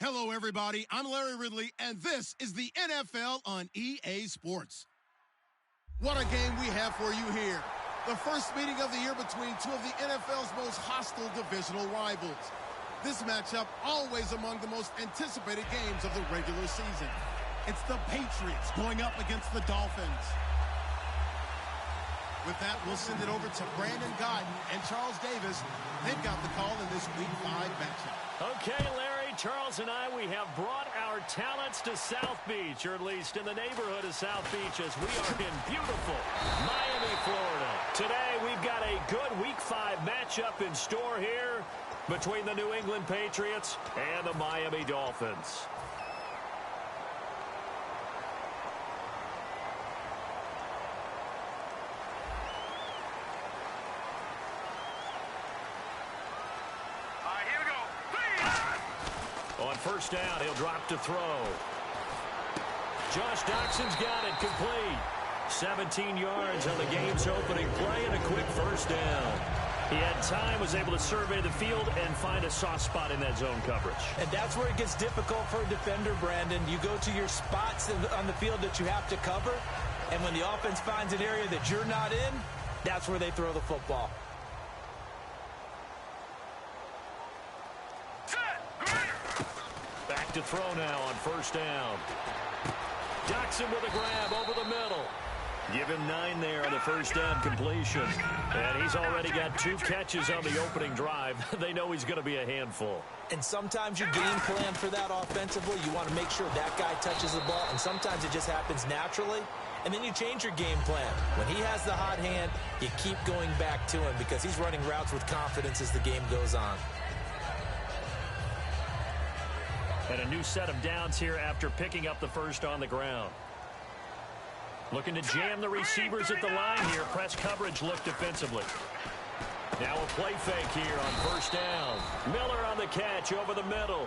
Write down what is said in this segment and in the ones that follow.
Hello, everybody. I'm Larry Ridley, and this is the NFL on EA Sports. What a game we have for you here. The first meeting of the year between two of the NFL's most hostile divisional rivals. This matchup always among the most anticipated games of the regular season. It's the Patriots going up against the Dolphins. With that, we'll send it over to Brandon Godden and Charles Davis. They've got the call in this Week 5 matchup. Okay, Larry, Charles and I, we have brought our talents to South Beach, or at least in the neighborhood of South Beach, as we are in beautiful Miami, Florida. Today, we've got a good Week 5 matchup in store here between the New England Patriots and the Miami Dolphins. On first down, he'll drop to throw. Josh Doxson's got it complete. 17 yards on the game's opening play and a quick first down. He had time, was able to survey the field and find a soft spot in that zone coverage. And that's where it gets difficult for a defender, Brandon. You go to your spots on the field that you have to cover, and when the offense finds an area that you're not in, that's where they throw the football. To throw now on first down. Doxson with a grab over the middle. Give him 9 there on the first down completion. And he's already got 2 catches on the opening drive. They know he's going to be a handful. And sometimes you game plan for that offensively. You want to make sure that guy touches the ball, and sometimes it just happens naturally. And then you change your game plan. When he has the hot hand, you keep going back to him because he's running routes with confidence as the game goes on. And a new set of downs here after picking up the first on the ground. Looking to jam the receivers at the line here. Press coverage look defensively. Now a play fake here on first down. Miller on the catch over the middle.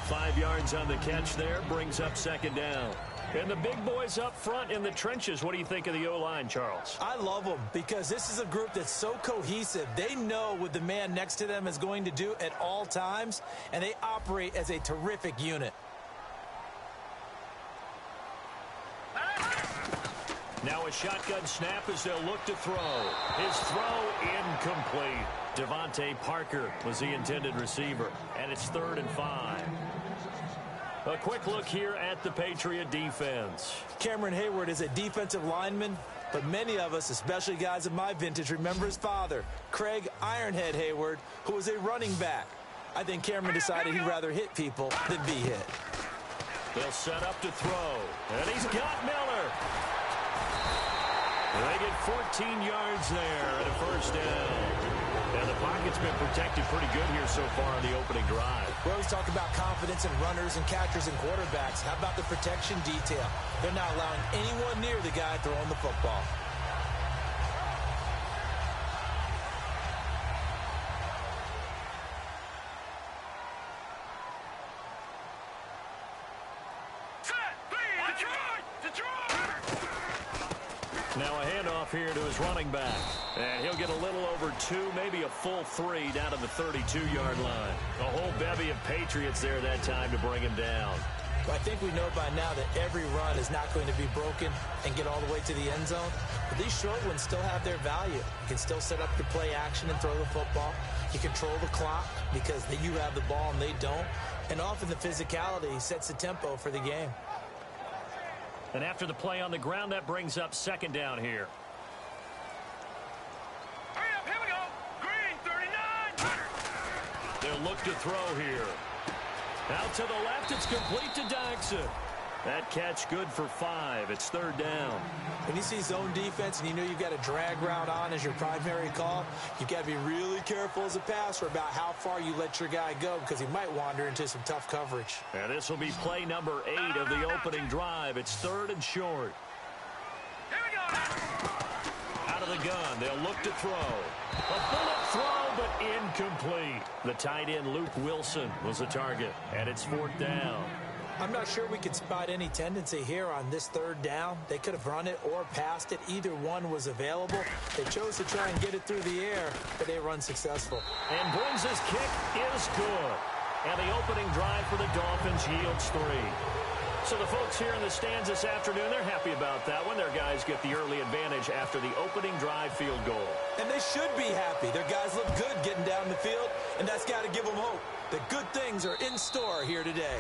5 yards on the catch there. Brings up second down. And the big boys up front in the trenches. What do you think of the O-line, Charles? I love them because this is a group that's so cohesive. They know what the man next to them is going to do at all times, and they operate as a terrific unit. Now a shotgun snap as they'll look to throw. His throw incomplete. Devontae Parker was the intended receiver, and it's 3rd and 5. A quick look here at the Patriot defense. Cameron Hayward is a defensive lineman, but many of us, especially guys of my vintage, remember his father, Craig Ironhead Hayward, who was a running back. I think Cameron decided he'd rather hit people than be hit. They'll set up to throw, and he's got Miller. They get 14 yards there and a first down. And the pocket's been protected pretty good here so far in the opening drive. We always talk about confidence in runners and catchers and quarterbacks. How about the protection detail? They're not allowing anyone near the guy throwing the football. Now a handoff here to his running back. And he'll get a little over 2, maybe a full 3 down to the 32-yard line. A whole bevy of Patriots there that time to bring him down. Well, I think we know by now that every run is not going to be broken and get all the way to the end zone. But these short ones still have their value. You can still set up your play action and throw the football. You control the clock because you have the ball and they don't. And often the physicality sets the tempo for the game. And after the play on the ground, that brings up second down here. Hurry up, here we go. Green, 39. They'll look to throw here. Out to the left, it's complete to Doxson. That catch good for 5. It's 3rd down. When you see zone defense and you know you've got a drag route on as your primary call, you've got to be really careful as a passer about how far you let your guy go because he might wander into some tough coverage. And this will be play number 8 of the opening drive. It's 3rd and short. Here we go. Out of the gun, they'll look to throw. A bullet throw, but incomplete. The tight end, Luke Wilson, was the target, and it's 4th down. I'm not sure we could spot any tendency here on this 3rd down. They could have run it or passed it. Either one was available. They chose to try and get it through the air, but they run successful. And Brings' kick is good. and the opening drive for the Dolphins yields 3. So the folks here in the stands this afternoon, they're happy about that one. Their guys get the early advantage after the opening drive field goal. And they should be happy. Their guys look good getting down the field, and that's got to give them hope that good things are in store here today.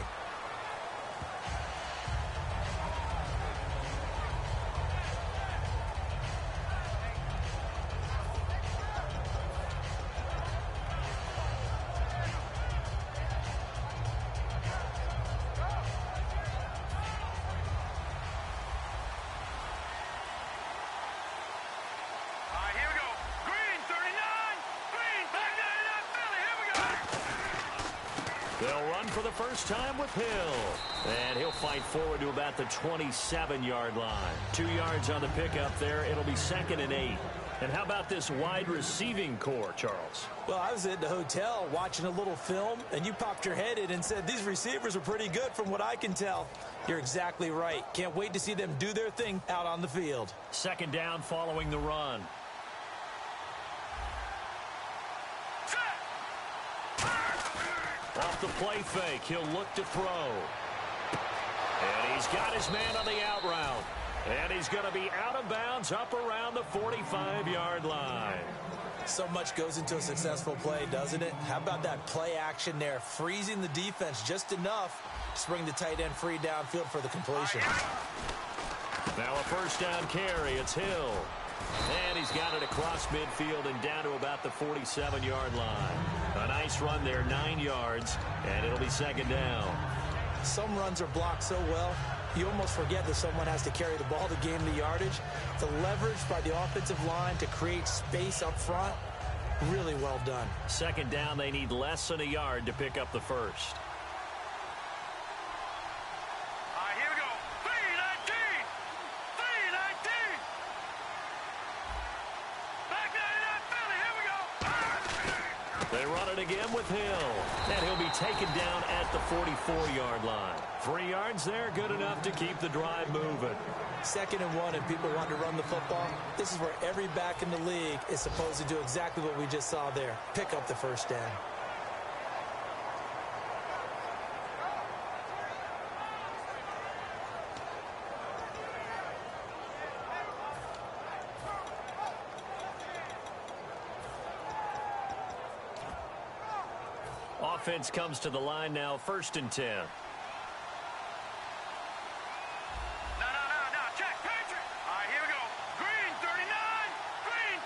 They'll run for the first time with Hill. And he'll fight forward to about the 27-yard line. 2 yards on the pickup there. It'll be 2nd and 8. And how about this wide receiving core, Charles? Well, I was at the hotel watching a little film, and you popped your head in and said, these receivers are pretty good from what I can tell. You're exactly right. Can't wait to see them do their thing out on the field. 2nd down following the run. Off the play fake, he'll look to throw. And he's got his man on the out route. And he's going to be out of bounds up around the 45-yard line. So much goes into a successful play, doesn't it? How about that play action there, freezing the defense just enough to bring the tight end free downfield for the completion. Now a first down carry, it's Hill. And he's got it across midfield and down to about the 47-yard line. A nice run there, 9 yards, and it'll be 2nd down. Some runs are blocked so well, you almost forget that someone has to carry the ball to gain the yardage. The leverage by the offensive line to create space up front, really well done. 2nd down, they need less than a yard to pick up the first. Here we go. 319. 319. Back 99 Philly. Here we go. They run it again with Hill. And he'll be taken down at the 44-yard line. 3 yards there, good enough to keep the drive moving. 2nd and 1, and people want to run the football. This is where every back in the league is supposed to do exactly what we just saw there. Pick up the first down. Offense comes to the line now, 1st and 10. No. Check. Patriot. Here we go. Green 39. Green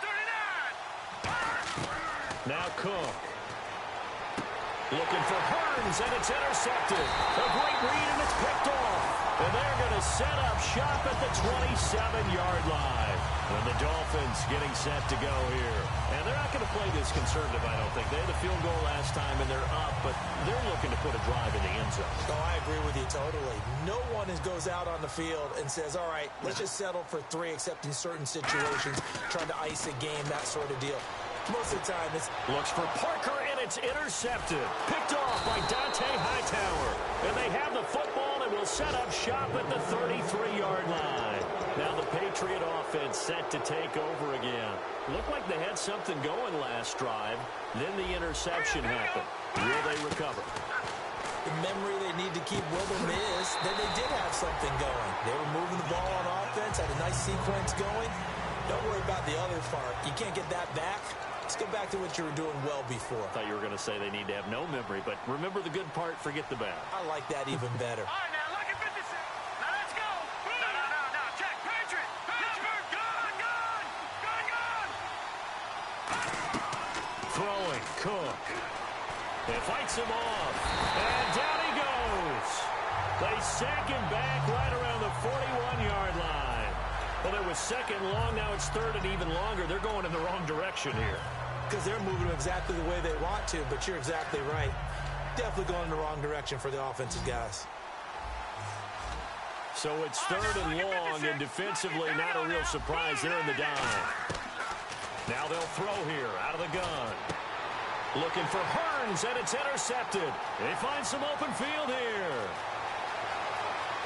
39. Now Cook. Looking for Hearns, and it's intercepted. A great read, and it's picked off. And they're going to set up shop at the 27-yard line. And the Dolphins getting set to go here. And they're not going to play this conservative, I don't think. They had a field goal last time, and they're up, but they're looking to put a drive in the end zone. Oh, I agree with you totally. No one goes out on the field and says, all right, let's just settle for 3, except in certain situations, trying to ice a game, that sort of deal. Most of the time, it's... Looks for Parker, and it's intercepted. Picked off by Dante Hightower. And they have the football and will set up shop at the 33-yard line. Now the Patriot offense set to take over again. Looked like they had something going last drive. Then the interception happened. Will they recover? The memory they need to keep with them is that they did have something going. They were moving the ball on offense, had a nice sequence going. Don't worry about the other part. You can't get that back. Let's go back to what you were doing well before. I thought you were going to say they need to have no memory, but remember the good part, forget the bad. I like that even better. All right, now, look at 56. Now, let's go. No. Check. Patriot. Gone. Throwing, Cook. It fights him off. And down he goes. They sack him back right around the 41-yard line. Well, it was 2nd long. Now it's 3rd and even longer. They're going in the wrong direction here. Because they're moving exactly the way they want to, but you're exactly right. Definitely going in the wrong direction for the offensive guys. So it's 3rd and long, and defensively not a real surprise. They're in the dime. Now they'll throw here out of the gun. Looking for Hearns, and it's intercepted. They find some open field here.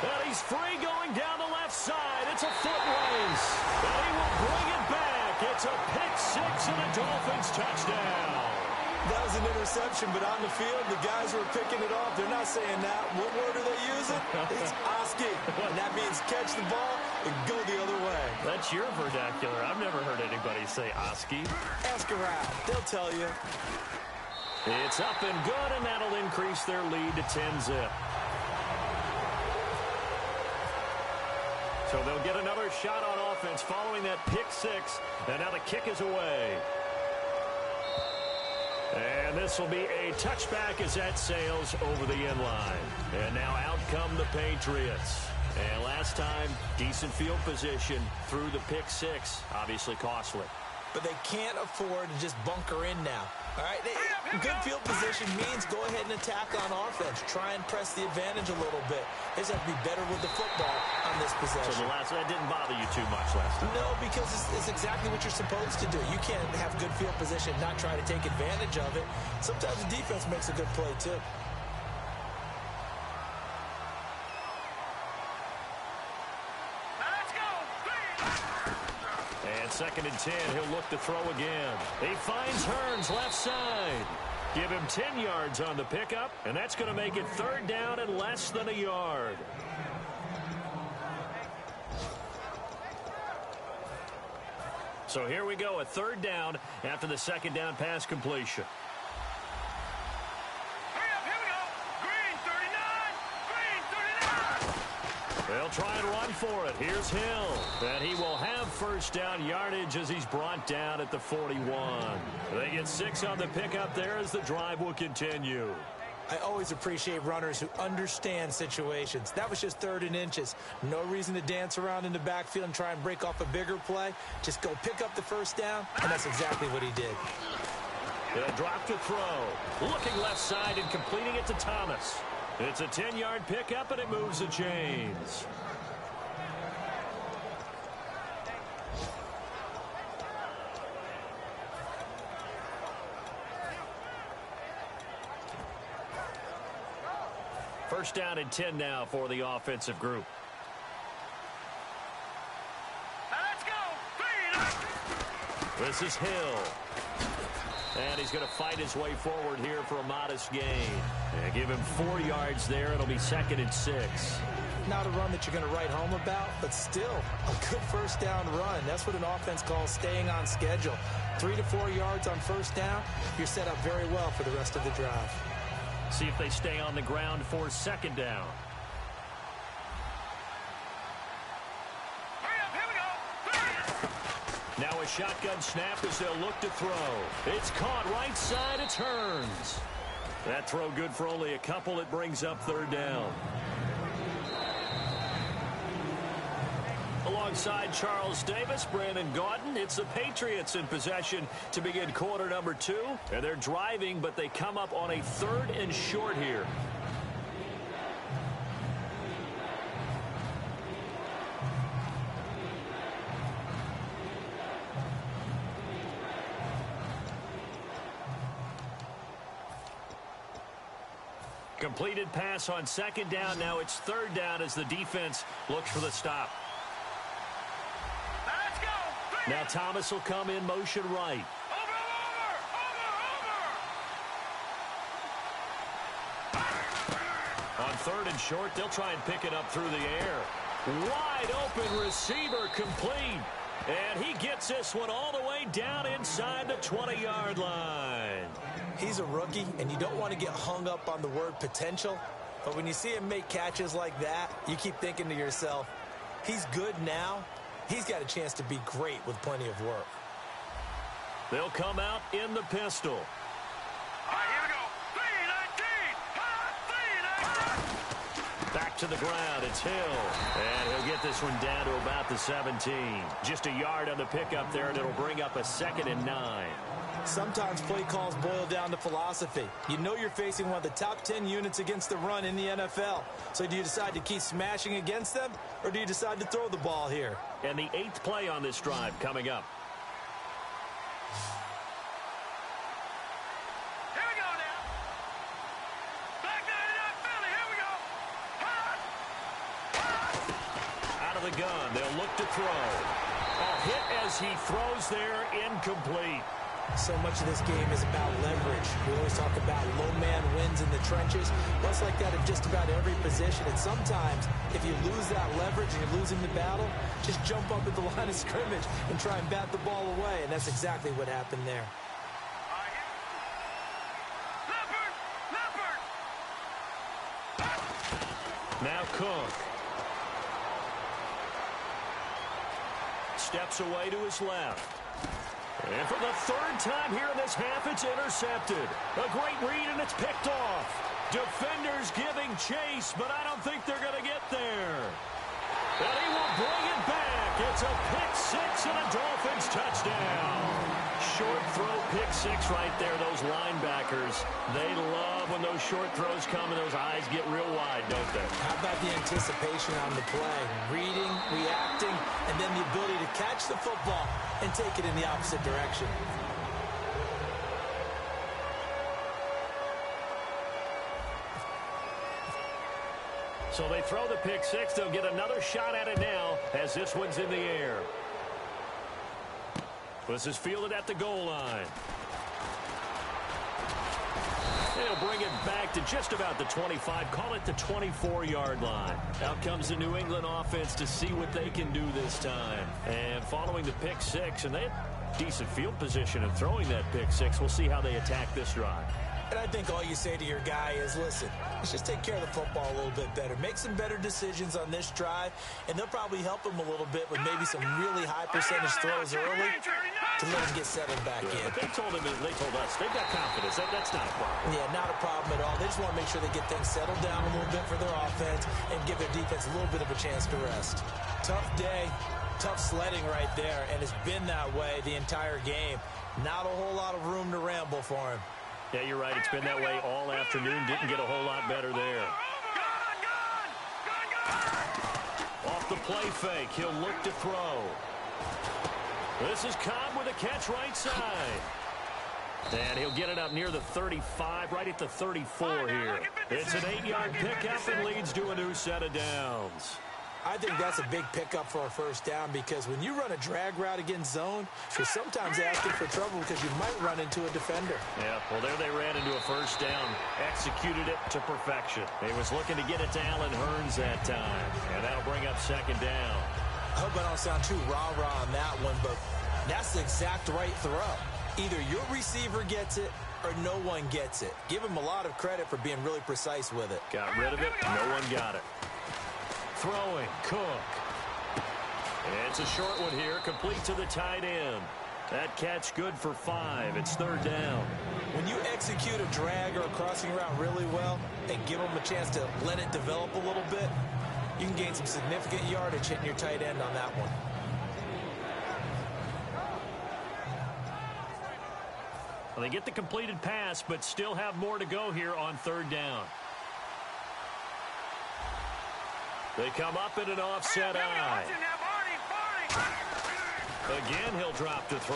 And he's free going down the left side. It's a foot race. And he will bring it back. It's a pick 6 and a Dolphins touchdown. That was an interception, but on the field, the guys who are picking it off, they're not saying that. What word are they using? It's Oski. And that means catch the ball and go the other way. That's your vernacular. I've never heard anybody say Oski. Ask around. They'll tell you. It's up and good, and that'll increase their lead to 10-zip. So they'll get another shot on offense following that pick six, and now the kick is away. And this will be a touchback as that sails over the end line. And now out come the Patriots. And last time, decent field position through the pick six. Obviously costly. But they can't afford to just bunker in now. All right, good field position means go ahead and attack on offense. Try and press the advantage a little bit. They just have to be better with the football on this possession. So that didn't bother you too much last time? No, because it's exactly what you're supposed to do. You can't have good field position, not try to take advantage of it. Sometimes the defense makes a good play, too. Second and 10, he'll look to throw again. He finds Hearns left side. Give him 10 yards on the pickup, and that's going to make it third down and less than a yard. So here we go, a third down after the second down pass completion. They'll try and run for it. Here's Hill. And he will have first down yardage as he's brought down at the 41. They get 6 on the pickup there as the drive will continue. I always appreciate runners who understand situations. That was just third and inches. No reason to dance around in the backfield and try and break off a bigger play. Just go pick up the first down, and that's exactly what he did. They'll drop to throw. Looking left side and completing it to Thomas. It's a 10-yard pickup, and it moves the chains. First down and 10 now for the offensive group. Let's go. This is Hill. And he's going to fight his way forward here for a modest gain. And give him 4 yards there. It'll be second and 6. Not a run that you're going to write home about, but still a good first down run. That's what an offense calls staying on schedule. 3 to 4 yards on first down, you're set up very well for the rest of the drive. See if they stay on the ground for second down. Now a shotgun snap as they'll look to throw. It's caught right side. It's Hearns. That throw good for only a couple. It brings up third down. Alongside Charles Davis, Brandon Gaudin, it's the Patriots in possession to begin quarter number 2. And they're driving, but they come up on a third and short here. Completed pass on second down. Now it's third down as the defense looks for the stop. Let's go. Now Thomas will come in motion right. On third and short, they'll try and pick it up through the air. Wide open receiver complete. And he gets this one all the way down inside the 20-yard line. He's a rookie, and you don't want to get hung up on the word potential. But when you see him make catches like that, you keep thinking to yourself, he's good now. He's got a chance to be great with plenty of work. They'll come out in the pistol. All right, here we go. 3-19. Back to the ground. It's Hill. And he'll get this one down to about the 17. Just a yard on the pickup there, and it'll bring up a second and 9. Sometimes play calls boil down to philosophy. You know you're facing one of the top 10 units against the run in the NFL. So do you decide to keep smashing against them, or do you decide to throw the ball here? And the 8th play on this drive coming up. Here we go now. Back 99 Philly. Here we go. Out of the gun, they'll look to throw. A hit as he throws there, incomplete. So much of this game is about leverage. We always talk about low man wins in the trenches. Well, it's like that in just about every position. And sometimes, if you lose that leverage and you're losing the battle, just jump up at the line of scrimmage and try and bat the ball away. And that's exactly what happened there. Now Cook. Steps away to his left. And for the third time here in this half, it's intercepted. A great read, and it's picked off. Defenders giving chase, but I don't think they're going to get there. And he will bring it back. It's a pick six and a Dolphins touchdown. Short throw pick six right there. Those linebackers, they love when those short throws come and those eyes get real wide, don't they? How about the anticipation on the play? Reading, reacting, and then the ability to catch the football and take it in the opposite direction. So they throw the pick six. They'll get another shot at it now as this one's in the air. This is fielded at the goal line. They'll bring it back to just about the 25. Call it the 24-yard line. Out comes the New England offense to see what they can do this time. And following the pick six, and they have decent field position in throwing that pick six. We'll see how they attack this drive. And I think all you say to your guy is, listen, let's just take care of the football a little bit better. Make some better decisions on this drive, and they'll probably help him a little bit with maybe some really high percentage throws early to let him get settled back in. But they told us, they've got confidence. That's not a problem. Yeah, not a problem at all. They just want to make sure they get things settled down a little bit for their offense and give their defense a little bit of a chance to rest. Tough day, tough sledding right there, and it's been that way the entire game. Not a whole lot of room to ramble for him. Yeah, you're right. It's been that way all afternoon. Didn't get a whole lot better there. Off the play fake. He'll look to throw. This is Cobb with a catch right side. And he'll get it up near the 35, right at the 34 here. It's an 8-yard pickup and leads to a new set of downs. I think that's a big pickup for a first down because when you run a drag route against zone, you're sometimes asking for trouble because you might run into a defender. Yeah, well, there they ran into a first down. Executed it to perfection. He was looking to get it to Allen Hurns that time, and that'll bring up second down. I hope I don't sound too rah-rah on that one, but that's the exact right throw. Either your receiver gets it or no one gets it. Give him a lot of credit for being really precise with it. Got rid of it. No one got it. Throwing, Cook. It's a short one here, complete to the tight end. That catch good for 5. It's third down. When you execute a drag or a crossing route really well and give them a chance to let it develop a little bit, you can gain some significant yardage hitting your tight end on that one. Well, they get the completed pass, but still have more to go here on third down. They come up in an offset eye. Again, he'll drop to throw.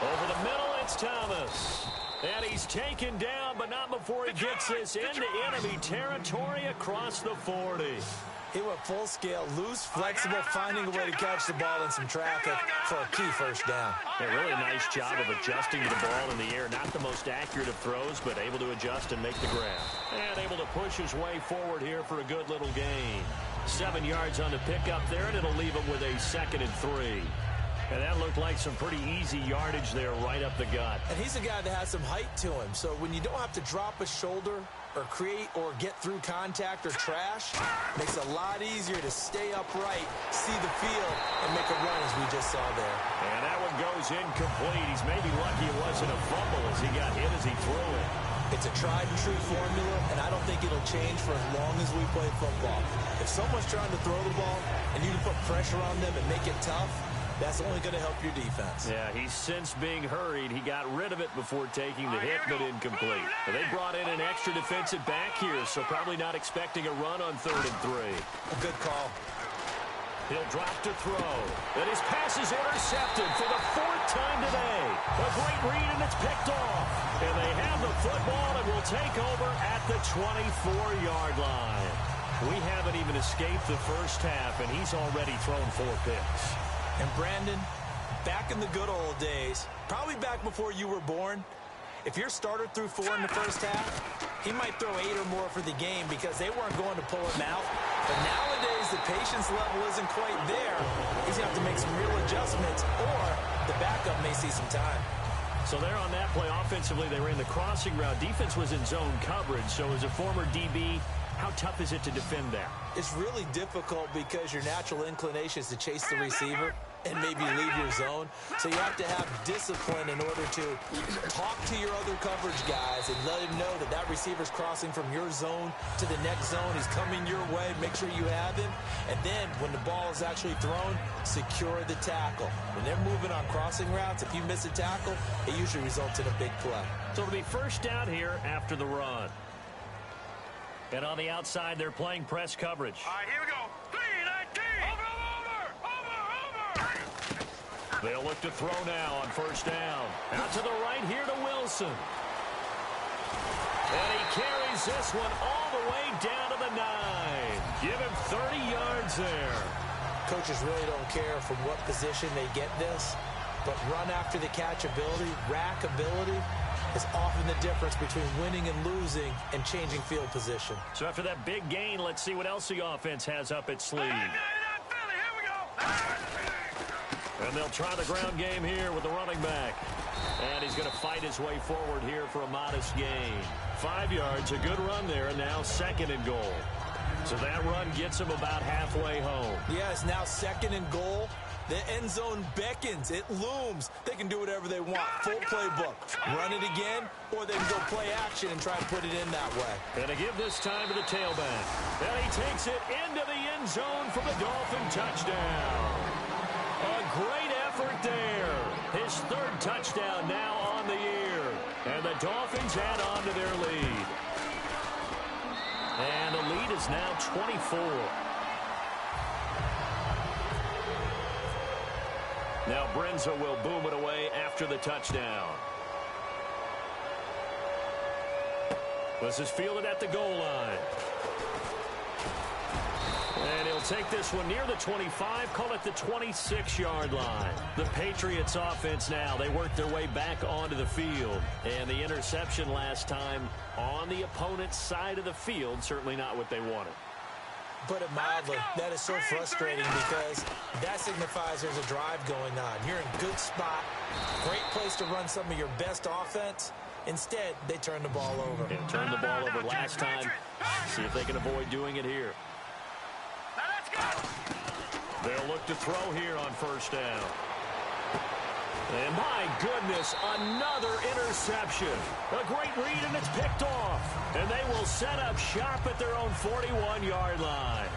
Over the middle, it's Thomas. And he's taken down, but not before he gets this into enemy territory across the 40. He went full scale, loose, flexible, finding a way to catch the ball in some traffic for a key first down. Yeah, really a nice job of adjusting to the ball in the air. Not the most accurate of throws, but able to adjust and make the grab. And able to push his way forward here for a good little gain. 7 yards on the pickup there, and it'll leave him with a 2nd and 3. And that looked like some pretty easy yardage there right up the gut. And he's a guy that has some height to him. So when you don't have to drop a shoulder or create or get through contact or trash, makes it a lot easier to stay upright, see the field, and make a run as we just saw there. And that one goes incomplete. He's maybe lucky it wasn't a fumble as he got hit as he threw it. It's a tried and true formula, and I don't think it'll change for as long as we play football. If someone's trying to throw the ball and you can put pressure on them and make it tough, that's only going to help your defense. Yeah, he's since being hurried. He got rid of it before taking the hit, but incomplete. But they brought in an extra defensive back here, so probably not expecting a run on 3rd and 3. A good call. He'll drop to throw. And his pass is intercepted for the 4th time today. A great read, and it's picked off. And they have the football and will take over at the 24-yard line. We haven't even escaped the first half, and he's already thrown 4 picks. And Brandon, Back in the good old days, probably back before you were born, if your starter threw 4 in the first half, he might throw 8 or more for the game because they weren't going to pull him out. But nowadays, the patience level isn't quite there. He's going to have to make some real adjustments, or the backup may see some time. So there on that play, offensively, they ran the crossing route. Defense was in zone coverage. So as a former DB, how tough is it to defend that? It's really difficult because your natural inclination is to chase the receiver and maybe leave your zone. So you have to have discipline in order to talk to your other coverage guys and let him know that that receiver's crossing from your zone to the next zone. He's coming your way. Make sure you have him. And then when the ball is actually thrown, secure the tackle. When they're moving on crossing routes, if you miss a tackle, it usually results in a big play. So it'll be first down here after the run. And on the outside, they're playing press coverage. All right, here we go. 3-19. Over. They'll look to throw now on first down. Out to the right here to Wilson. And he carries this one all the way down to the 9. Give him 30 yards there. Coaches really don't care from what position they get this, but run after the catch ability, rack ability, is often the difference between winning and losing and changing field position. So after that big gain, let's see what else the offense has up its sleeve. And they'll try the ground game here with the running back. And he's going to fight his way forward here for a modest gain. 5 yards, a good run there, and now 2nd and goal. So that run gets him about halfway home. Yeah, it's now 2nd and goal. The end zone beckons. It looms. They can do whatever they want. Full playbook. Run it again, or they can go play action and try and put it in that way. And to give this time to the tailback. And he takes it into the end zone for the Dolphin touchdown. A great effort there. His 3rd touchdown now on the year. And the Dolphins add on to their lead. And the lead is now 24. Now Brenza will boom it away after the touchdown. This is fielded at the goal line. And he'll take this one near the 25, call it the 26-yard line. The Patriots offense now, they work their way back onto the field. And the interception last time on the opponent's side of the field, certainly not what they wanted. Put it mildly, that is so frustrating because that signifies there's a drive going on. You're in a good spot, great place to run some of your best offense. Instead, they turn the ball over. And turned the ball over last time. See if they can avoid doing it here. They'll look to throw here on first down. And my goodness, another interception. A great read, and it's picked off. And they will set up shop at their own 41-yard line.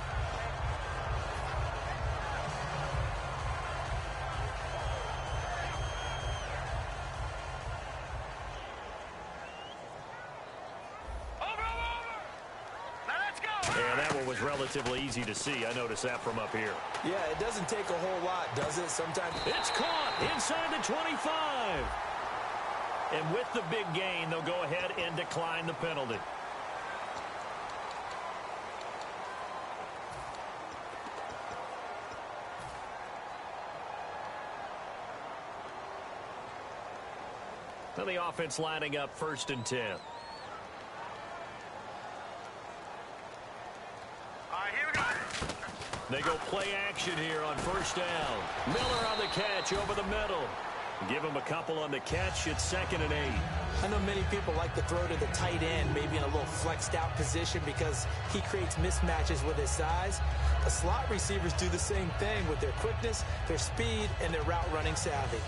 And that one was relatively easy to see. I noticed that from up here. Yeah, it doesn't take a whole lot, does it? Sometimes it's caught inside the 25. And with the big gain, they'll go ahead and decline the penalty. Now the offense lining up 1st and 10. They go play action here on first down. Miller on the catch over the middle. Give him a couple on the catch. It's 2nd and 8. I know many people like to throw to the tight end, maybe in a little flexed out position because he creates mismatches with his size. The slot receivers do the same thing with their quickness, their speed, and their route running savvy.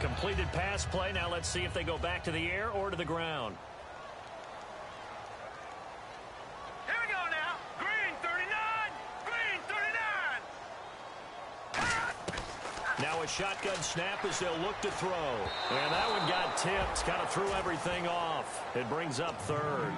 Completed pass play. Now let's see if they go back to the air or to the ground. Now a shotgun snap as they'll look to throw. And that one got tipped. Kind of threw everything off. It brings up 3rd.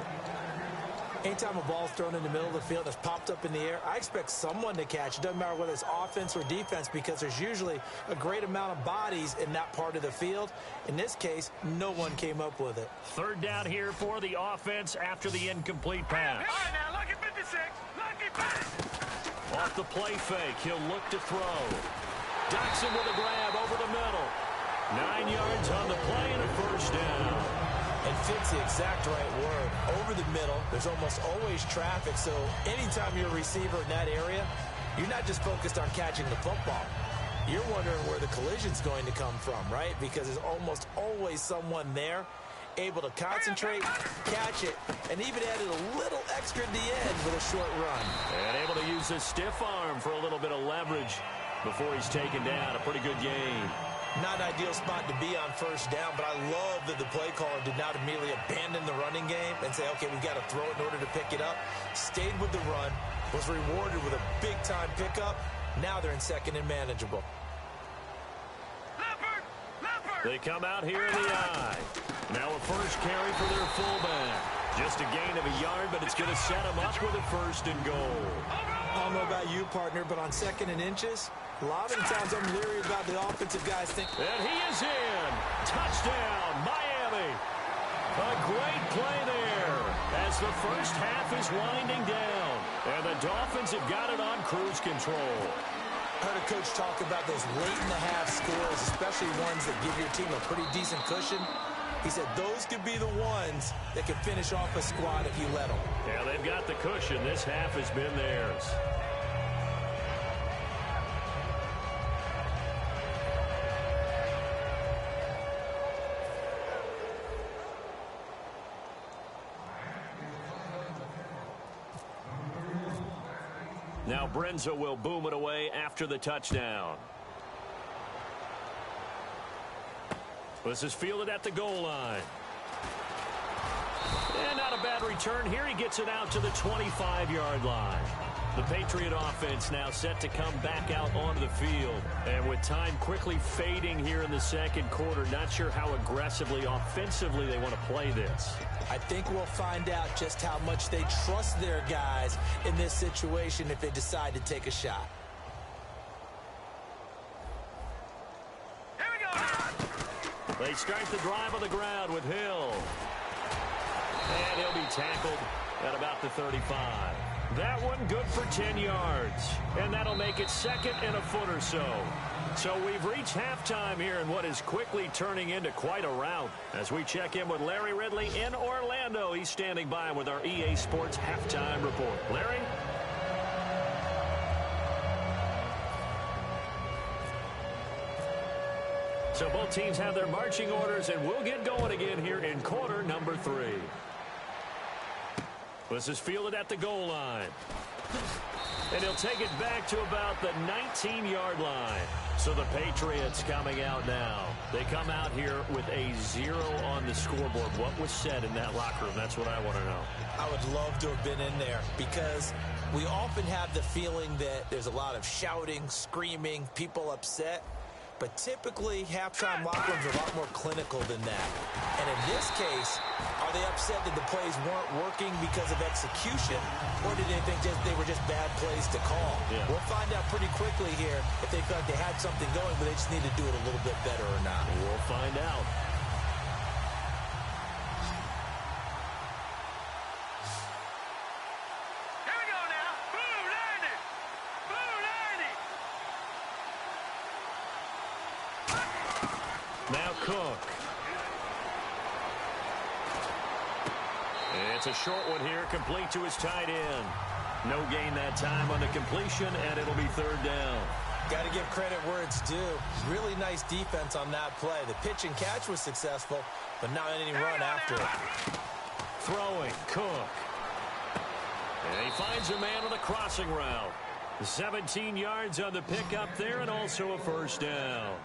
Anytime a ball's thrown in the middle of the field that's popped up in the air, I expect someone to catch. It doesn't matter whether it's offense or defense because there's usually a great amount of bodies in that part of the field. In this case, no one came up with it. 3rd down here for the offense after the incomplete pass. All right, now, lucky 56. Lucky 50. Off the play fake, he'll look to throw. Docks him with a grab over the middle. 9 yards on the play and a first down. And fit's the exact right word. Over the middle, there's almost always traffic, so anytime you're a receiver in that area, you're not just focused on catching the football. You're wondering where the collision's going to come from, right? Because there's almost always someone there able to concentrate, catch it, and even added a little extra at the end with a short run. And able to use his stiff arm for a little bit of leverage before he's taken down. A pretty good gain. Not an ideal spot to be on first down, but I love that the play caller did not immediately abandon the running game and say, okay, we've got to throw it in order to pick it up. Stayed with the run, was rewarded with a big-time pickup. Now they're in second and manageable. They come out here in the eye. Now a first carry for their fullback. Just a gain of a yard, but it's going to set them up with a first and goal. I don't know about you, partner, but on second and inches, a lot of times I'm leery about the offensive guys think. And he is in. Touchdown, Miami. A great play there as the first half is winding down. And the Dolphins have got it on cruise control. I heard a coach talk about those late-in-the-half scores, especially ones that give your team a pretty decent cushion. He said those could be the ones that can finish off a squad if you let them. Yeah, they've got the cushion. This half has been theirs. Now Brenza will boom it away after the touchdown. This is fielded at the goal line. And not a bad return here. He gets it out to the 25-yard line. The Patriot offense now set to come back out onto the field. And with time quickly fading here in the second quarter, not sure how aggressively, offensively they want to play this. I think we'll find out just how much they trust their guys in this situation if they decide to take a shot. Here we go. They start the drive on the ground with Hill. And he'll be tackled at about the 35. That one good for 10 yards. And that'll make it second and a foot or so. So we've reached halftime here in what is quickly turning into quite a rout. As we check in with Larry Ridley in Orlando. He's standing by with our EA Sports Halftime Report. Larry? So both teams have their marching orders, and we'll get going again here in quarter number 3. This is fielded at the goal line. And he'll take it back to about the 19-yard line. So the Patriots coming out now. They come out here with a 0 on the scoreboard. What was said in that locker room? That's what I want to know. I would love to have been in there because we often have the feeling that there's a lot of shouting, screaming, people upset. But typically, halftime locker rooms are a lot more clinical than that. And in this case, are they upset that the plays weren't working because of execution, or did they think they were just bad plays to call? Yeah. We'll find out pretty quickly here if they felt like they had something going, but they just need to do it a little bit better or not. We'll find out. Here we go now. Boo, Landy. Boo, Landy. Now Cook. It's a short one here, complete to his tight end. No gain that time on the completion, and it'll be third down. Got to give credit where it's due. Really nice defense on that play. The pitch and catch was successful, but not any run after it. Throwing, Cook. And he finds a man on the crossing route. 17 yards on the pickup there, and also a first down.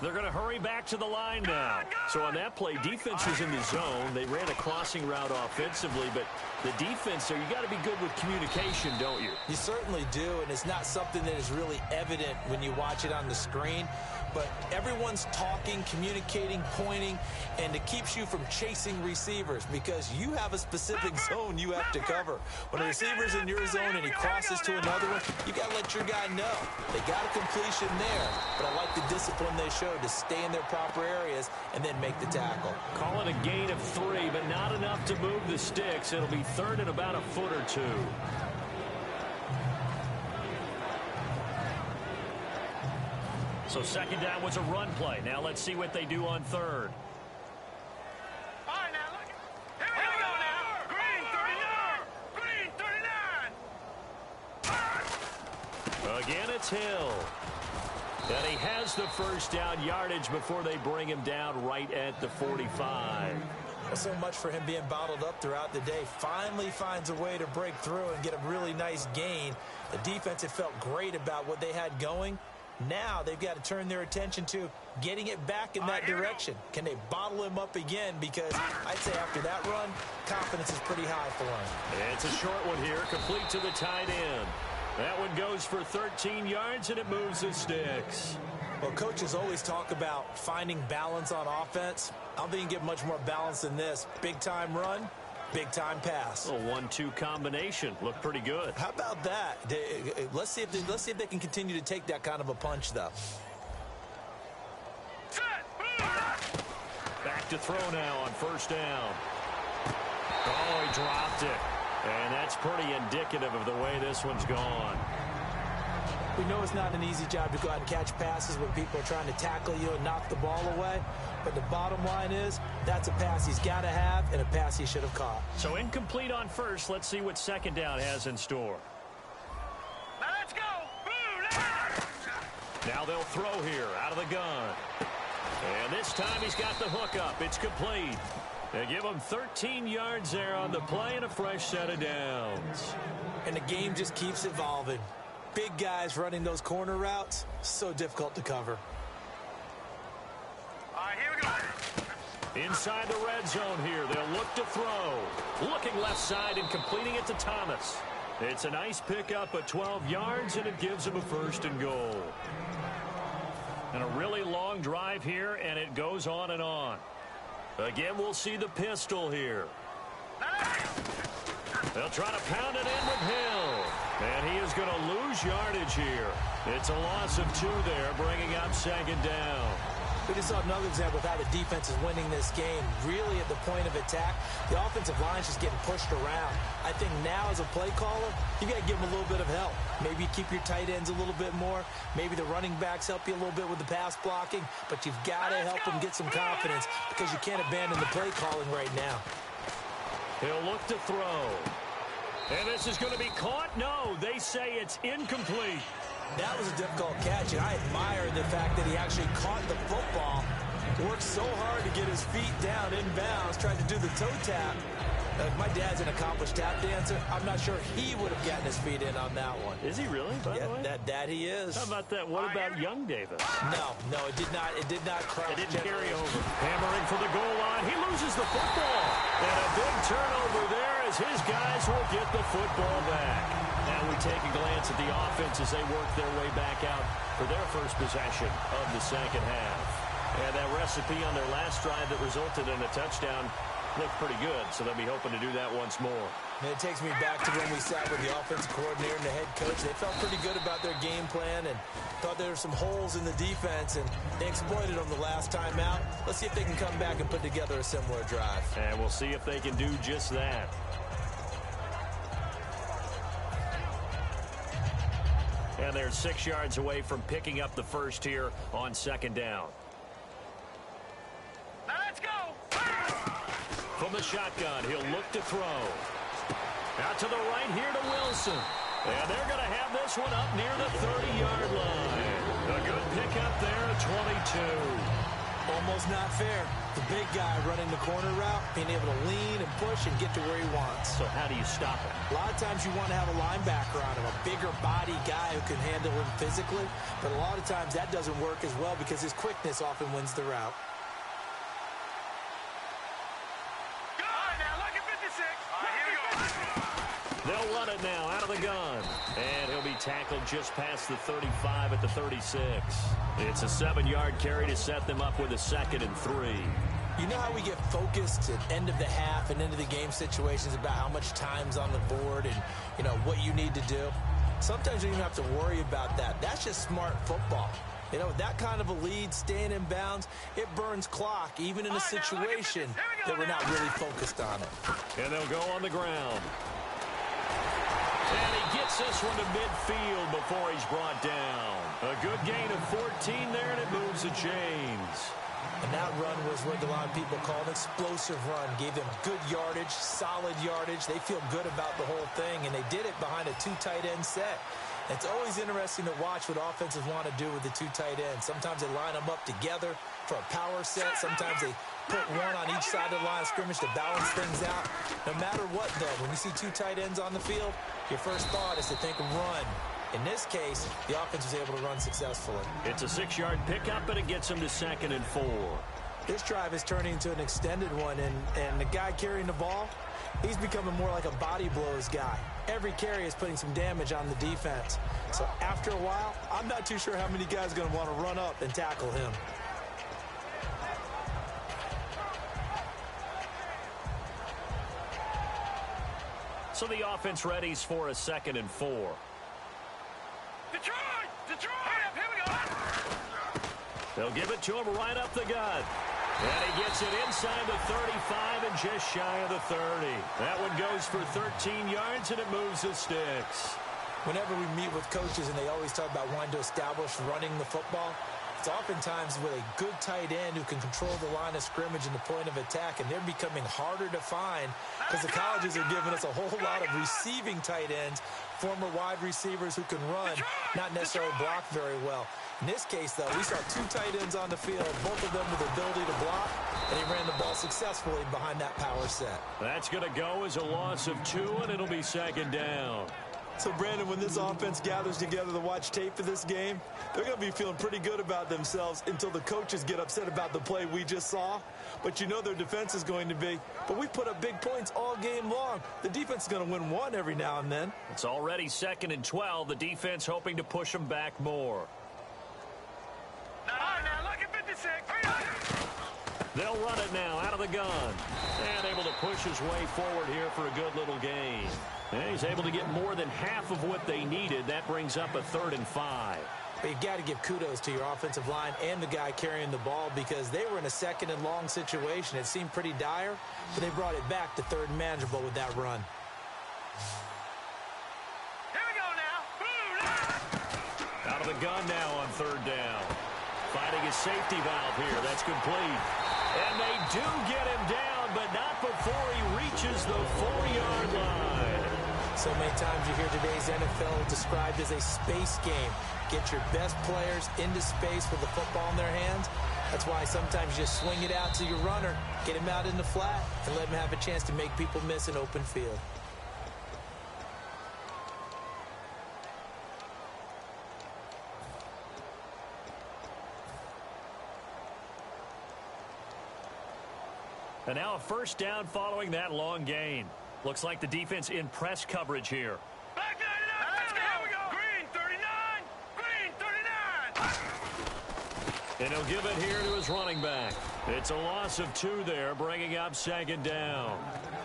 They're going to hurry back to the line now. So on that play, defense was in the zone. They ran a crossing route offensively, but the defense there, you got to be good with communication, don't you? You certainly do, and it's not something that is really evident when you watch it on the screen. But everyone's talking, communicating, pointing, and it keeps you from chasing receivers because you have a specific zone you have to cover. When a receiver's in your zone and he crosses to another one, you got to let your guy know. They got a completion there, but I like the discipline they showed to stay in their proper areas and then make the tackle. Call it a gain of 3, but not enough to move the sticks. It'll be third and about a foot or 2. So second down was a run play. Now let's see what they do on third. All right, now, look. Here we go now. Green 39. Green 39. Again, it's Hill. And he has the first down yardage before they bring him down right at the 45. Well, so much for him being bottled up throughout the day. Finally finds a way to break through and get a really nice gain. The defense had felt great about what they had going. Now they've got to turn their attention to getting it back in that direction. Can they bottle him up again? Because I'd say after that run, confidence is pretty high for him. It's a short one here, complete to the tight end. That one goes for 13 yards, and it moves the sticks. Well, coaches always talk about finding balance on offense. I don't think you can get much more balance than this. Big-time run, big-time pass. A 1-2 combination. Looked pretty good. How about that? Let's see if they can continue to take that kind of a punch, though. Back to throw now on first down. Oh, he dropped it. And that's pretty indicative of the way this one's gone. We know it's not an easy job to go out and catch passes when people are trying to tackle you and knock the ball away. But the bottom line is, that's a pass he's got to have and a pass he should have caught. So incomplete on first. Let's see what second down has in store. Now let's go. Now they'll throw here out of the gun. And this time he's got the hook up. It's complete. They give him 13 yards there on the play and a fresh set of downs. And the game just keeps evolving. Big guys running those corner routes, so difficult to cover. All right, here we go. Inside the red zone here, they'll look to throw. Looking left side and completing it to Thomas. It's a nice pickup at 12 yards, and it gives him a first and goal. And a really long drive here, and it goes on and on. Again, we'll see the pistol here. They'll try to pound it in with Hill. And he is going to lose yardage here. It's a loss of 2 there, bringing up second down. We just saw another example of how the defense is winning this game. Really at the point of attack, the offensive line is just getting pushed around. I think now as a play caller, you got to give them a little bit of help. Maybe keep your tight ends a little bit more. Maybe the running backs help you a little bit with the pass blocking. But you've got to help them get some confidence because you can't abandon the play calling right now. He'll look to throw. And this is going to be caught? No, they say it's incomplete. That was a difficult catch, and I admire the fact that he actually caught the football, worked so hard to get his feet down inbounds, tried to do the toe tap. My dad's an accomplished tap dancer. I'm not sure he would have gotten his feet in on that one. Is he really, by the way? That he is. How about that? What about young Davis? No, it did not. It did not cross. It didn't carry over. Hammering for the goal line. He loses the football. And a big turnover there as his guys will get the football back. Now we take a glance at the offense as they work their way back out for their first possession of the second half. And that recipe on their last drive that resulted in a touchdown looked pretty good, so they'll be hoping to do that once more. And it takes me back to when we sat with the offensive coordinator and the head coach. They felt pretty good about their game plan and thought there were some holes in the defense, and they exploited them the last time out. Let's see if they can come back and put together a similar drive. And we'll see if they can do just that. And they're 6 yards away from picking up the first here on second down. Now let's go. From the shotgun, he'll look to throw. Out to the right here to Wilson. And they're going to have this one up near the 30-yard line. A good pickup there at 22. Almost not fair. The big guy running the corner route, being able to lean and push and get to where he wants. So how do you stop him? A lot of times you want to have a linebacker on him, a bigger body guy who can handle him physically. But a lot of times that doesn't work as well because his quickness often wins the route. They'll run it now out of the gun. And he'll be tackled just past the 35 at the 36. It's a 7-yard carry to set them up with a 2nd and 3. You know how we get focused at end of the half and into the game situations about how much time's on the board and, you know, what you need to do? Sometimes you don't even have to worry about that. That's just smart football. You know, that kind of a lead, staying in bounds, it burns clock, even in a situation that we're not really focused on it. And they'll go on the ground. And he gets this one to midfield before he's brought down. A good gain of 14 there, and it moves the chains. And that run was what a lot of people call an explosive run. Gave them good yardage, solid yardage. They feel good about the whole thing, and they did it behind a 2 tight end set. It's always interesting to watch what offenses want to do with the 2 tight ends. Sometimes they line them up together for a power set. Sometimes they put one on each side of the line of scrimmage to balance things out. No matter what, though, when you see 2 tight ends on the field, your first thought is to think run. In this case, the offense was able to run successfully. It's a 6-yard pickup, and it gets them to 2nd and 4. This drive is turning into an extended one, and the guy carrying the ball, he's becoming more like a body blows guy. Every carry is putting some damage on the defense. So after a while, I'm not too sure how many guys are going to want to run up and tackle him. So the offense readies for a 2nd and 4. Detroit! Detroit! Here we go! They'll give it to him right up the gut. And he gets it inside the 35 and just shy of the 30. That one goes for 13 yards, and it moves the sticks. Whenever we meet with coaches, and they always talk about wanting to establish running the football, it's oftentimes with a good tight end who can control the line of scrimmage and the point of attack, and they're becoming harder to find because the colleges are giving us a whole lot of receiving tight ends, former wide receivers who can run, not necessarily block very well. In this case, though, we saw 2 tight ends on the field, both of them with the ability to block, and he ran the ball successfully behind that power set. That's going to go as a loss of 2, and it'll be 2nd down. So, Brandon, when this offense gathers together to watch tape of this game, they're going to be feeling pretty good about themselves until the coaches get upset about the play we just saw. But you know their defense is going to be. But we put up big points all game long. The defense is going to win one every now and then. It's already 2nd and 12. The defense hoping to push them back more. Now, look at 56. They'll run it now out of the gun. And able to push his way forward here for a good little gain. And he's able to get more than half of what they needed. That brings up a 3rd and 5. But you've got to give kudos to your offensive line and the guy carrying the ball because they were in a 2nd and long situation. It seemed pretty dire, but they brought it back to 3rd and manageable with that run. Here we go now. Out of the gun now on 3rd down. Finding his safety valve here. That's complete. And they do get him down, but not before he reaches the 4-yard line. So many times you hear today's NFL described as a space game. Get your best players into space with the football in their hands. That's why sometimes you just swing it out to your runner, get him out in the flat, and let him have a chance to make people miss an open field. And now a 1st down following that long gain. Looks like the defense in press coverage here. Back 99. Let's go. Here we go. Green 39. Green 39. And he'll give it here to his running back. It's a loss of 2 there, bringing up 2nd down.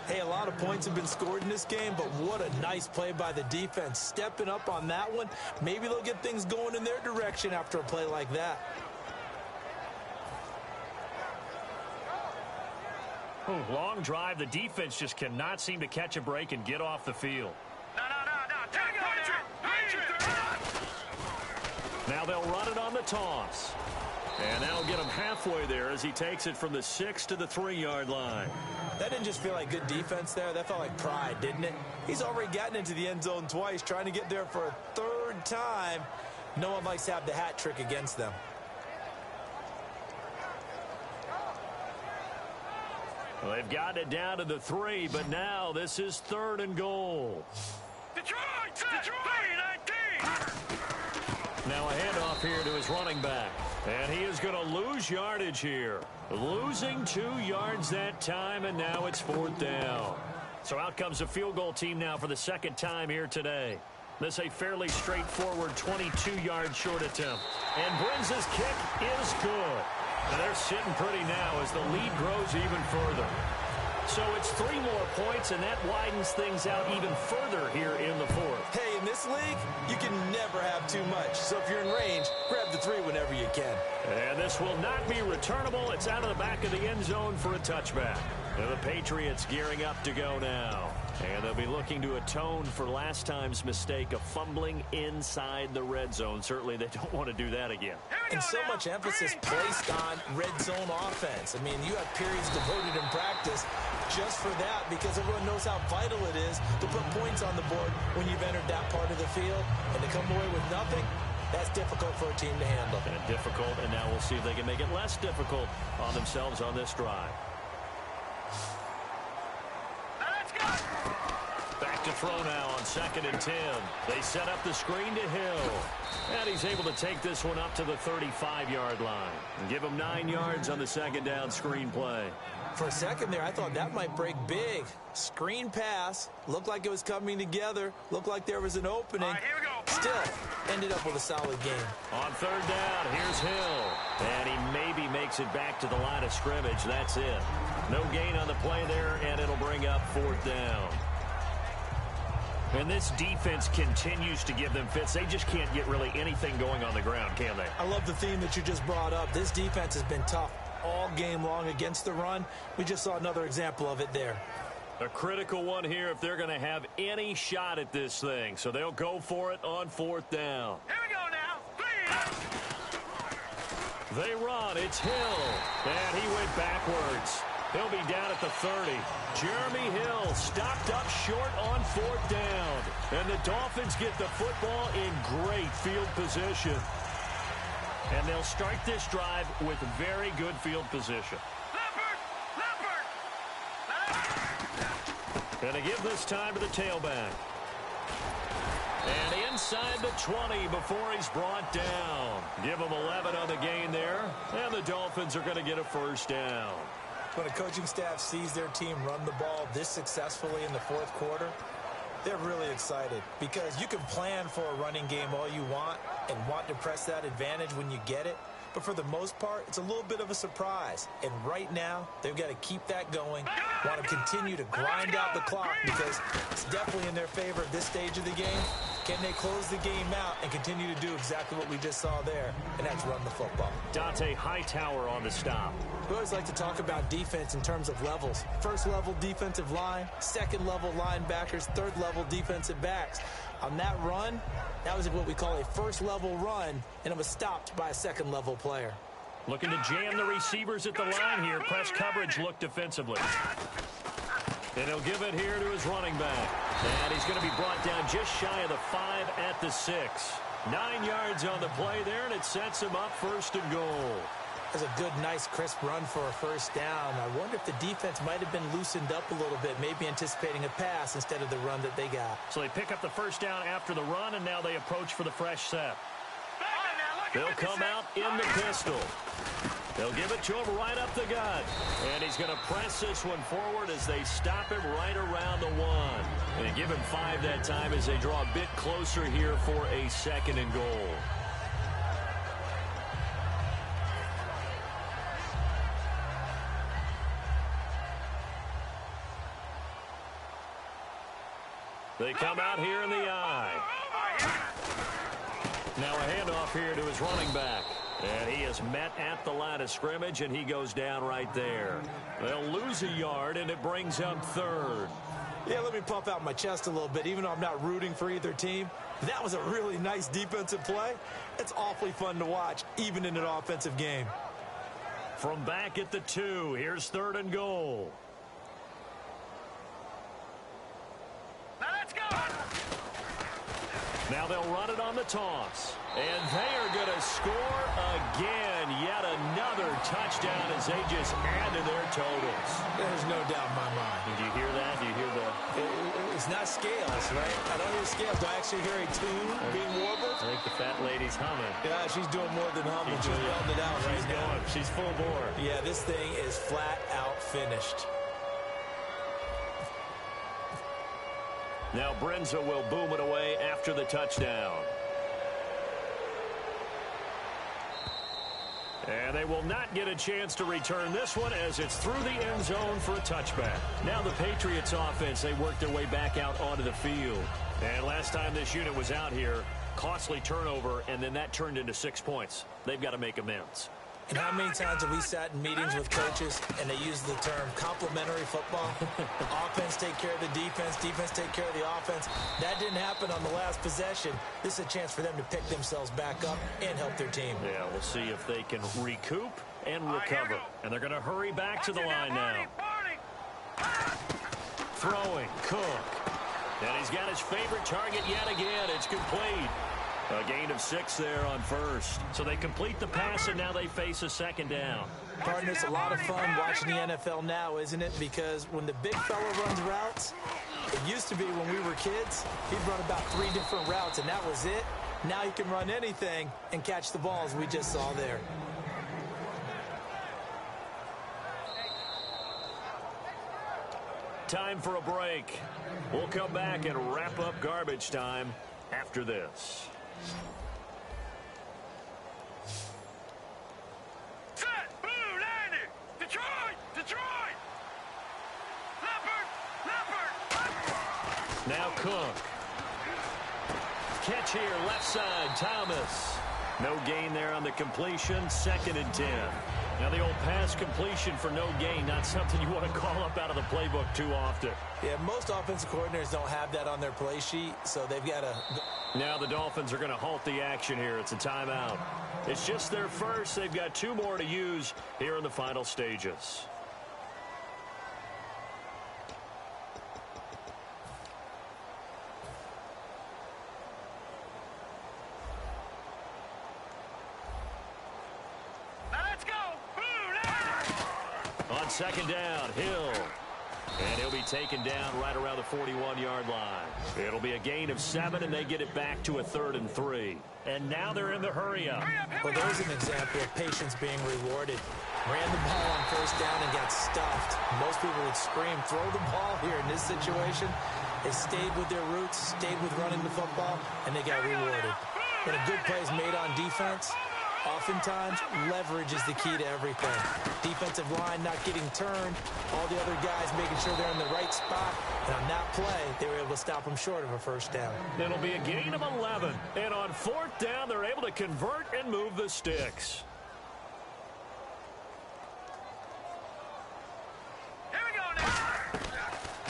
Hey, a lot of points have been scored in this game, but what a nice play by the defense. Stepping up on that one. Maybe they'll get things going in their direction after a play like that. Long drive. The defense just cannot seem to catch a break and get off the field. No. Take it now. Now they'll run it on the toss. And that'll get him halfway there as he takes it from the 6 to the 3-yard line. That didn't just feel like good defense there. That felt like pride, didn't it? He's already gotten into the end zone twice, trying to get there for a 3rd time. No one likes to have the hat trick against them. Well, they've gotten it down to the 3, but now this is 3rd and goal. Detroit! 3-19. Now a handoff here to his running back. And he is going to lose yardage here. Losing 2 yards that time, and now it's 4th down. So out comes a field goal team now for the 2nd time here today. This a fairly straightforward 22-yard short attempt. And Brinz's kick is good. Now they're sitting pretty now as the lead grows even further. So it's 3 more points, and that widens things out even further here in the 4th. Hey, in this league, you can never have too much. So if you're in range, grab the 3 whenever you can. And this will not be returnable. It's out of the back of the end zone for a touchback. And the Patriots gearing up to go now. And they'll be looking to atone for last time's mistake of fumbling inside the red zone. Certainly they don't want to do that again. And so much emphasis placed on red zone offense. I mean, you have periods devoted in practice just for that because everyone knows how vital it is to put points on the board when you've entered that part of the field. And to come away with nothing, that's difficult for a team to handle. And difficult, and now we'll see if they can make it less difficult on themselves on this drive. Back to throw now on 2nd and 10. They set up the screen to Hill. And he's able to take this one up to the 35-yard line. And give him 9 yards on the 2nd down screen play. For a second there, I thought that might break big. Screen pass. Looked like it was coming together. Looked like there was an opening. All right, here we go. Still, ended up with a solid game. On 3rd down, here's Hill. And he maybe makes it back to the line of scrimmage. That's it. No gain on the play there, and it'll bring up 4th down. And this defense continues to give them fits. They just can't get really anything going on the ground, can they? I love the theme that you just brought up. This defense has been tough all game long against the run. We just saw another example of it there. A critical one here if they're going to have any shot at this thing. So they'll go for it on 4th down. Here we go now. 3. They run. It's Hill. And he went backwards. He'll be down at the 30. Jeremy Hill stopped up short on 4th down. And the Dolphins get the football in great field position. And they'll start this drive with very good field position. And they give this time to the tailback. And inside the 20 before he's brought down. Give him 11 on the gain there. And the Dolphins are going to get a 1st down. When a coaching staff sees their team run the ball this successfully in the 4th quarter, they're really excited because you can plan for a running game all you want and want to press that advantage when you get it. But for the most part, it's a little bit of a surprise. And right now, they've got to keep that going, want to continue to grind out the clock because it's definitely in their favor at this stage of the game. Can they close the game out and continue to do exactly what we just saw there, and that's run the football? Dante Hightower on the stop. We always like to talk about defense in terms of levels. 1st level defensive line, 2nd level linebackers, 3rd level defensive backs. On that run, that was what we call a 1st level run, and it was stopped by a 2nd level player. Looking to jam the receivers at the line here. Press coverage look defensively. And he'll give it here to his running back. And he's going to be brought down just shy of the 5 at the 6. 9 yards on the play there, and it sets him up 1st and goal. That's a good, nice, crisp run for a 1st down. I wonder if the defense might have been loosened up a little bit, maybe anticipating a pass instead of the run that they got. So they pick up the 1st down after the run, and now they approach for the fresh set. They'll come out in the pistol. They'll give it to him right up the gut. And he's going to press this one forward as they stop him right around the 1. And they give him 5 that time as they draw a bit closer here for a 2nd and goal. They come out here in the eye. Now a handoff here to his running back. And he is met at the line of scrimmage, and he goes down right there. They'll lose a yard, and it brings up 3rd. Yeah, let me puff out my chest a little bit, even though I'm not rooting for either team. That was a really nice defensive play. It's awfully fun to watch, even in an offensive game. From back at the 2, here's 3rd and goal. Let's go. Now they'll run it on the toss. And they are going to score again. Yet another touchdown as they just add to their totals. There's no doubt in my mind. Do you hear that? Do you hear the... It's not scales, right? I don't hear scales. Do I actually hear a tune being warbled? I think the fat lady's humming. Yeah, she's doing more than humming. She's yelling it out right now. She's full bore. Yeah, this thing is flat out finished. Now Brenza will boom it away after the touchdown. And they will not get a chance to return this one as it's through the end zone for a touchback. Now the Patriots offense, they work their way back out onto the field. And last time this unit was out here, costly turnover, and then that turned into 6 points. They've got to make amends. And how many times have we sat in meetings with coaches and they use the term complementary football? Offense take care of the defense, defense take care of the offense. That didn't happen on the last possession. This is a chance for them to pick themselves back up and help their team. Yeah, we'll see if they can recoup and recover. And they're going to hurry back to the line now. Throwing, Cook. And he's got his favorite target yet again. It's complete. A gain of 6 there on first. So they complete the pass, and now they face a second down. Partner, it's a lot of fun watching the NFL now, isn't it? Because when the big fella runs routes, it used to be when we were kids, he'd run about 3 different routes, and that was it. Now he can run anything and catch the balls we just saw there. Time for a break. We'll come back and wrap up garbage time after this. Set! Blue landing! Detroit! Detroit! Leopard! Now Cook. Catch here, left side, Thomas. No gain there on the completion, 2nd and 10. Now the old pass completion for no gain, not something you want to call up out of the playbook too often. Yeah, most offensive coordinators don't have that on their play sheet, so they've got to... Now the Dolphins are going to halt the action here. It's a timeout. It's just their first. They've got 2 more to use here in the final stages. On 2nd down, Hill. And he'll be taken down right around the 41-yard line. It'll be a gain of 7, and they get it back to a 3rd and 3. And now they're in the hurry-up. Well, there's an example of patience being rewarded. Ran the ball on 1st down and got stuffed. Most people would scream, throw the ball here in this situation. They stayed with their roots, stayed with running the football, and they got rewarded. When a good play is made on defense, oftentimes, leverage is the key to everything. Defensive line not getting turned, all the other guys making sure they're in the right spot, and on that play, they were able to stop them short of a 1st down. It'll be a gain of 11, and on 4th down, they're able to convert and move the sticks. Here we go now.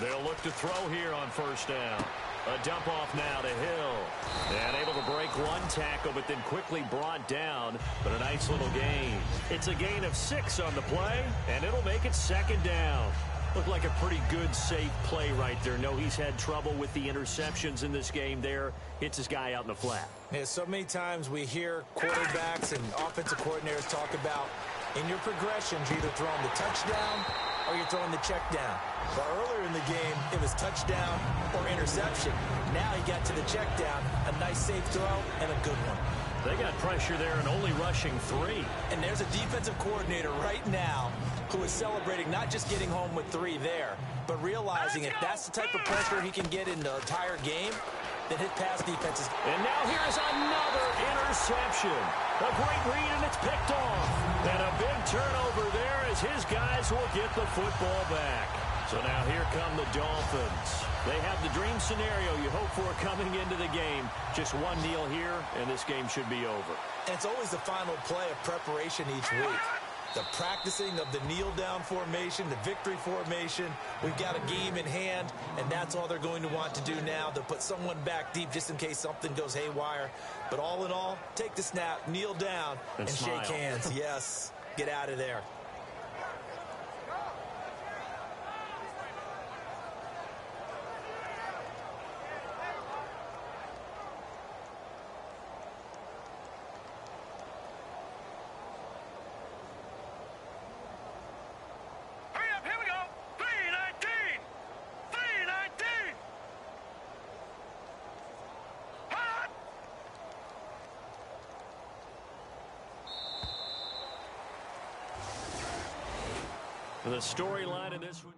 They'll look to throw here on 1st down. A dump off now to Hill. And able to break 1 tackle, but then quickly brought down. But a nice little gain. It's a gain of 6 on the play, and it'll make it 2nd down. Looked like a pretty good, safe play right there. No, he's had trouble with the interceptions in this game there. Hits his guy out in the flat. Yeah, so many times we hear quarterbacks and offensive coordinators talk about in your progressions, you're either throwing the touchdown or you're throwing the check down. But earlier in the game, it was touchdown or interception. Now he got to the check down, a nice safe throw, and a good one. They got pressure there and only rushing 3. And there's a defensive coordinator right now who is celebrating not just getting home with 3 there, but realizing if that's the type of pressure he can get in the entire game, then his pass defense is... And now here's another interception. A great read, and it's picked off. And a big turnover there as his guys will get the football back. So now here come the Dolphins. They have the dream scenario you hope for coming into the game. Just 1 kneel here, and this game should be over. And it's always the final play of preparation each week. The practicing of the kneel-down formation, the victory formation. We've got a game in hand, and that's all they're going to want to do now, to put someone back deep just in case something goes haywire. But all in all, take the snap, kneel down, and shake hands. Yes, get out of there. The storyline in this one.